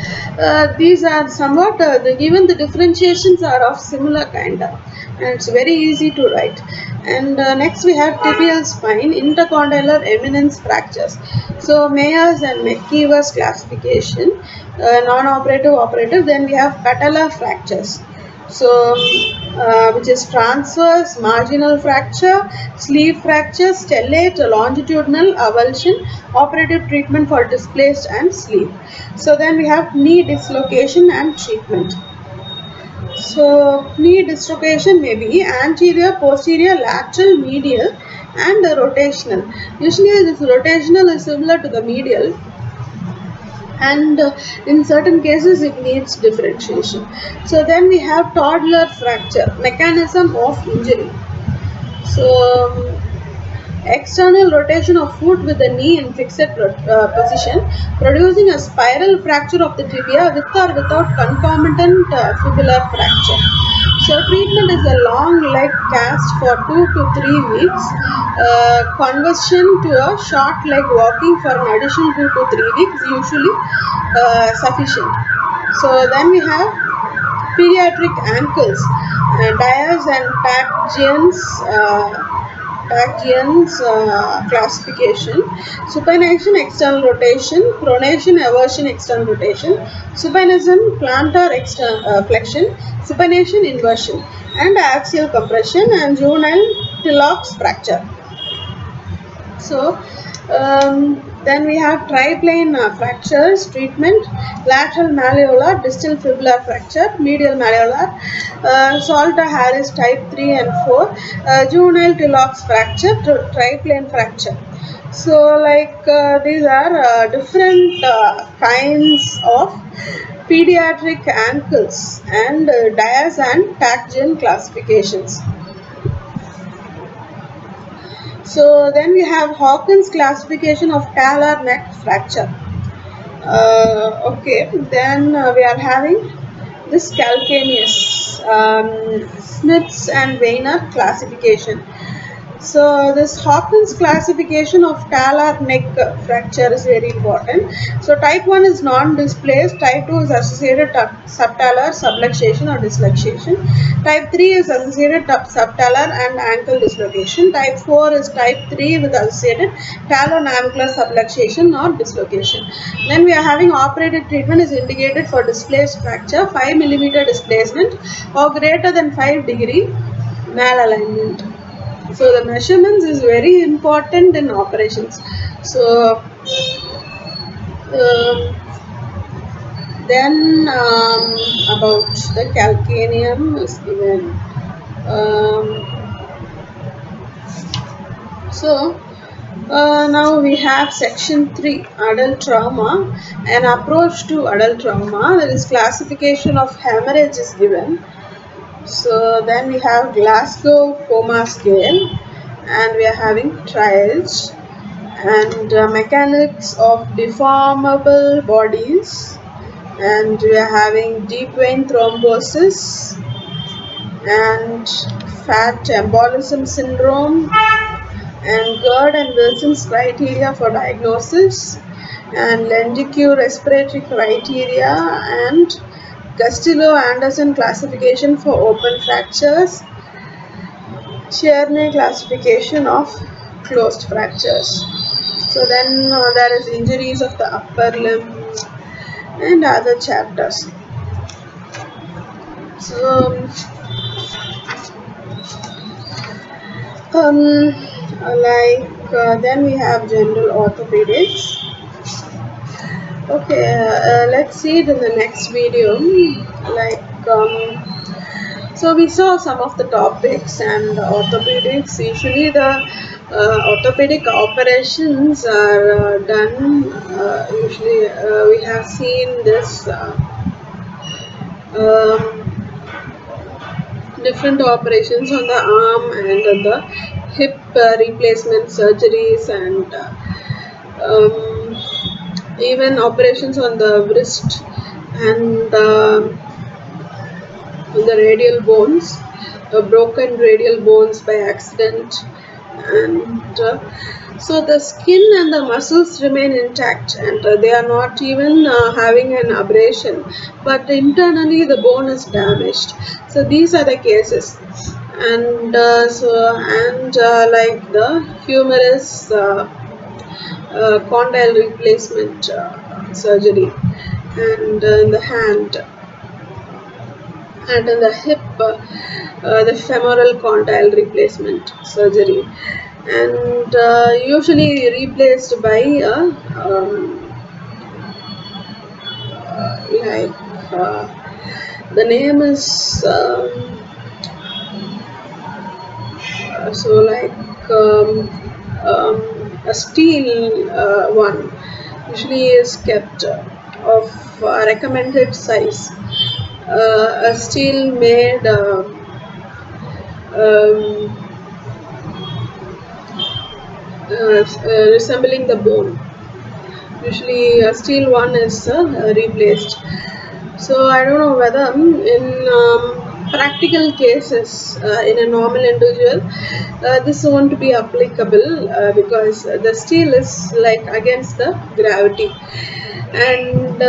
these are somewhat even the differentiations are of similar kind and it's very easy to write. And next we have tibial spine, intercondylar eminence fractures. So Mayer's and McKeever's classification, non-operative, operative. Then we have patellar fractures. So which is transverse marginal fracture, sleeve fracture, stellate, longitudinal avulsion, operative treatment for displaced and sleeve. So then we have knee dislocation and treatment. So knee dislocation may be anterior, posterior, lateral, medial and rotational. Usually this rotational is similar to the medial, and in certain cases it needs differentiation. So then we have toddler fracture, mechanism of injury. So external rotation of foot with the knee in fixed position, producing a spiral fracture of the tibia with or without concomitant fibular fracture. So treatment is a long leg cast for 2 to 3 weeks, conversion to a short leg walking for an additional 2 to 3 weeks usually sufficient. So then we have pediatric ankles, Dyers and Paggian's classification, supination external rotation, pronation aversion external rotation, supinism plantar flexion, supination inversion, and axial compression and juvenile Tilloch's fracture. So then we have triplane fractures treatment, lateral malleolar, distal fibular fracture, medial malleolar, Salter-Harris type 3 and 4, juvenile Tilloch's fracture, triplane fracture. So like these are different kinds of pediatric ankles and Dyers and Paggian classifications. So then we have Hawkins classification of talar neck fracture. Okay, then we are having this calcaneus, Smith's and Weiner classification. So this Hawkins classification of talar neck fracture is very important. So type 1 is non-displaced, type 2 is associated subtalar subluxation or dislocation, type 3 is associated subtalar and ankle dislocation, type 4 is type 3 with associated talonavicular subluxation or dislocation. Then we are having operative treatment is indicated for displaced fracture, 5 mm displacement or greater than 5 degree malalignment. So the measurements is very important in operations. So then about the calcaneum is given. So Now we have section 3, adult trauma, an approach to adult trauma. There is classification of hemorrhage is given. So then we have Glasgow coma scale, and we are having trials and mechanics of deformable bodies, and we are having deep vein thrombosis and fat embolism syndrome, and GERD and Wilson's criteria for diagnosis, and Lendique respiratory criteria, and Castillo-Anderson classification for open fractures, Tierney classification of closed fractures. So then there is injuries of the upper limb and other chapters. So then we have general orthopedics. Okay, let's see it in the next video. So we saw some of the topics and orthopedics. Usually the orthopedic operations are done. Usually we have seen this different operations on the arm and on the hip replacement surgeries, and even operations on the wrist and the radial bones, broken radial bones by accident, and so the skin and the muscles remain intact, and they are not even having an abrasion, but internally the bone is damaged. So these are the cases, and like the humerus condyle replacement surgery, and in the hand and in the hip, the femoral condyle replacement surgery, and usually replaced by the name is a steel one usually is kept of recommended size, a steel made resembling the bone. Usually a steel one is replaced. So I don't know whether in practical cases in a normal individual this won't be applicable because the steel is like against the gravity, and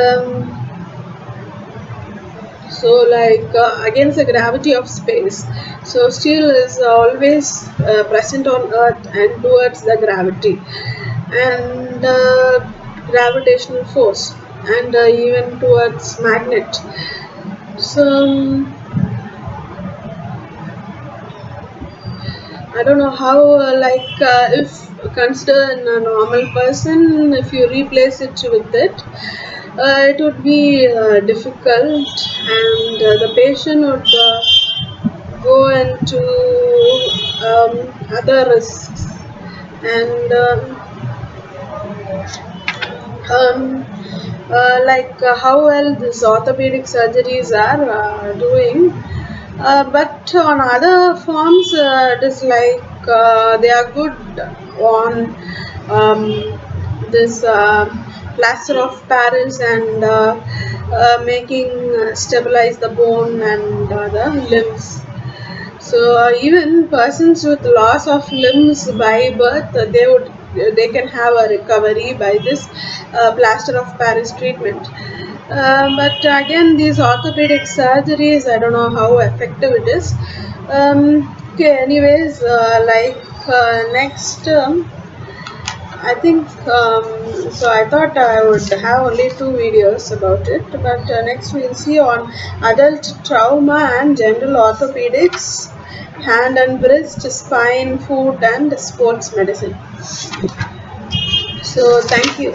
against the gravity of space. So steel is always present on earth and towards the gravity and gravitational force, and even towards magnet. So I don't know how if consider a normal person, if you replace it with it would be difficult, and the patient would go into other risks, and how well these orthopedic surgeries are doing, but on other forms it is they are good on this plaster of Paris, and making stabilize the bone and the limbs. So even persons with loss of limbs by birth, they can have a recovery by this plaster of Paris treatment. But again, these orthopedic surgeries, I don't know how effective it is. Okay, anyways, next I think so. I thought I would have only 2 videos about it, but next we'll see on adult trauma and general orthopedics, hand and wrist, spine, foot, and sports medicine. So thank you.